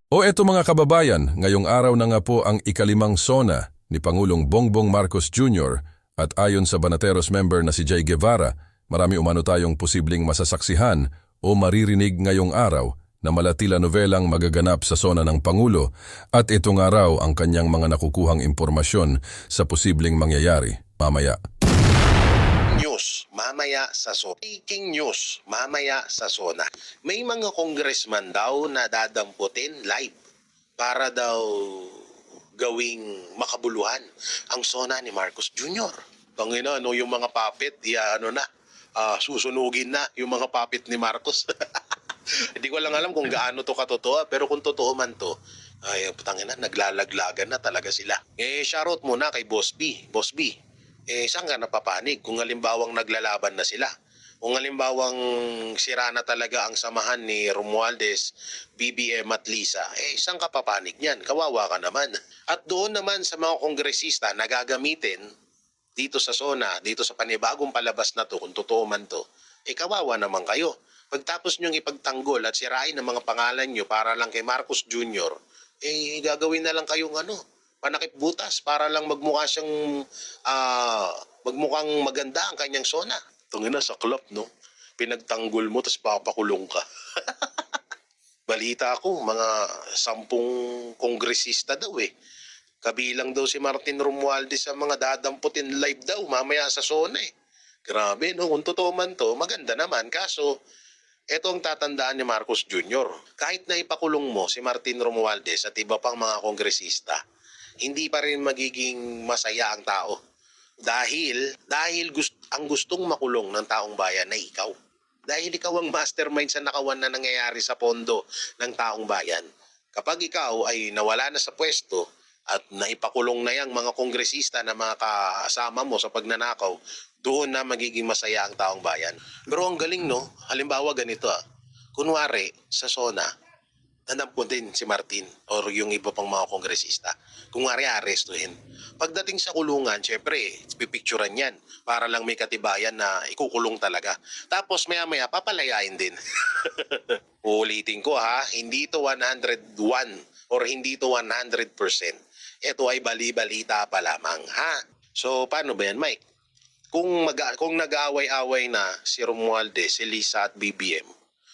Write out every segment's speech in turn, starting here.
O eto mga kababayan, ngayong araw na nga po ang ikalimang SONA ni Pangulong Bongbong Marcos Jr. at ayon sa Banateros member na si Jay Guevara, marami umano tayong posibleng masasaksihan o maririnig ngayong araw na malatila novelang magaganap sa SONA ng Pangulo at ito nga raw ang kanyang mga nakukuhang impormasyon sa posibleng mangyayari mamaya. News, mamaya sa SONA. Breaking news, mamaya sa SONA. May mga congressman daw na dadamputin live para daw gawing makabuluhan ang SONA ni Marcos Jr. Tangina, no, yung mga puppet, susunugin na yung mga puppet ni Marcos. Hindi ko lang alam kung gaano to katotoo, pero kung totoo man to, ay tangina, naglalaglagan na talaga sila. Shoutout muna kay Boss B. Boss B, saan ka napapanig kung halimbawang naglalaban na sila? Kung halimbawang sira na talaga ang samahan ni Romualdez, BBM at Lisa, saan ka papanig niyan? Kawawa ka naman. At doon naman sa mga kongresista na gagamitin dito sa SONA, dito sa panibagong palabas na to, kung totoo man to, kawawa naman kayo. Pagtapos niyong ipagtanggol at sirain ang mga pangalan niyo para lang kay Marcos Jr., gagawin na lang kayong panakip butas para lang magmukha siyang magmukhang maganda ang kanyang SONA. Tungina sa club, no? Pinagtanggol mo tapos papakulong ka. Balita ko, mga 10 kongresista daw Kabilang daw si Martin Romualdez sa mga dadamputin live daw mamaya sa SONA Grabe, no? Kung totoo man to, maganda naman. Kaso, eto ang tatandaan ni Marcos Jr. Kahit na ipakulong mo si Martin Romualdez at iba pang mga kongresista, hindi pa rin magiging masaya ang tao. Dahil ang gustong makulong ng taong bayan ay ikaw. Dahil ikaw ang mastermind sa nakawan na nangyayari sa pondo ng taong bayan. Kapag ikaw ay nawala na sa pwesto at naipakulong na yang mga kongresista na mga kasama mo sa pagnanakaw, doon na magiging masaya ang taong bayan. Pero ang galing, no? Halimbawa ganito Kunwari, sa SONA, nanamputin si Martin or yung iba pang mga kongresista. Kunwari, arestuhin. Pagdating sa kulungan, syempre, pipicturan yan para lang may katibayan na ikukulong talaga. Tapos maya-maya, papalayain din. Uulitin ko hindi ito 101 or hindi ito 100%. Ito ay bali-balita pa lamang, So, paano ba yan, Mike? Kung nag-aaway-away na si Romualdez, si Lisa at BBM,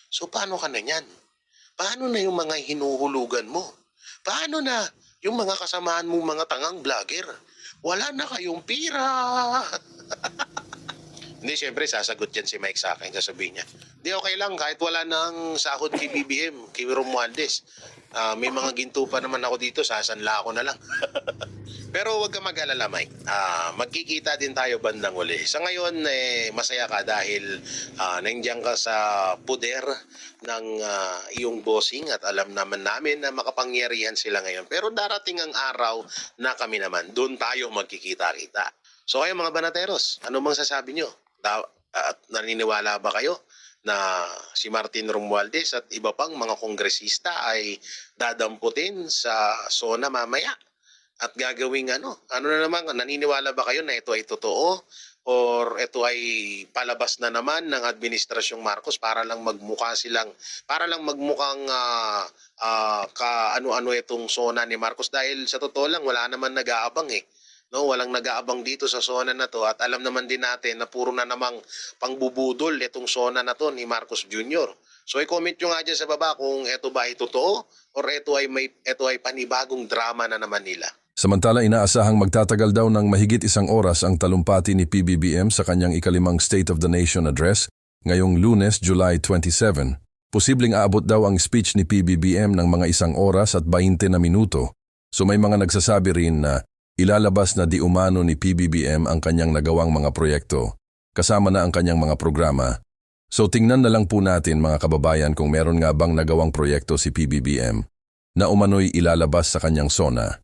so paano ka na yan? Paano na yung mga hinuhulugan mo? Paano na yung mga kasamaan mong mga tangang vlogger? Wala na kayong pira. Hindi, syempre, sasagot yan si Mike sa akin. Sasabihin niya, di okay lang kahit wala nang sahod kay BBM, kay Romualdez. May mga ginto pa naman ako dito, sasanla ako na lang. Pero huwag ka mag-alala, Mike. Magkikita din tayo bandang uli. Sa ngayon, masaya ka dahil nandiyan ka sa puder ng iyong bossing at alam naman namin na makapangyarihan sila ngayon. Pero darating ang araw na kami naman, doon tayo magkikita-kita. So kayo mga banateros, ano bang sasabi nyo? At naniniwala ba kayo na si Martin Romualdez at iba pang mga kongresista ay dadamputin sa SONA mamaya? At gagawing ano na naman, naniniwala ba kayo na ito ay totoo or ito ay palabas na naman ng administrasyong Marcos para lang magmukhang ano-ano itong SONA ni Marcos? Dahil sa totoo lang wala naman nag-aabang No, walang nag-aabang dito sa SONA na to at alam naman din natin na puro na namang pangbubudol itong SONA na to ni Marcos Jr. So i-comment nyo nga dyan sa baba kung ito ba ay totoo or ito ay panibagong drama na naman nila. Samantala, inaasahang magtatagal daw ng mahigit 1 oras ang talumpati ni PBBM sa kanyang ikalimang State of the Nation address ngayong Lunes, July 27. Posibleng aabot daw ang speech ni PBBM ng mga 1 oras at 20 na minuto. So may mga nagsasabi rin na ilalabas na di umano ni PBBM ang kanyang nagawang mga proyekto, kasama na ang kanyang mga programa. So tingnan na lang po natin mga kababayan kung meron nga bang nagawang proyekto si PBBM na umano'y ilalabas sa kanyang SONA.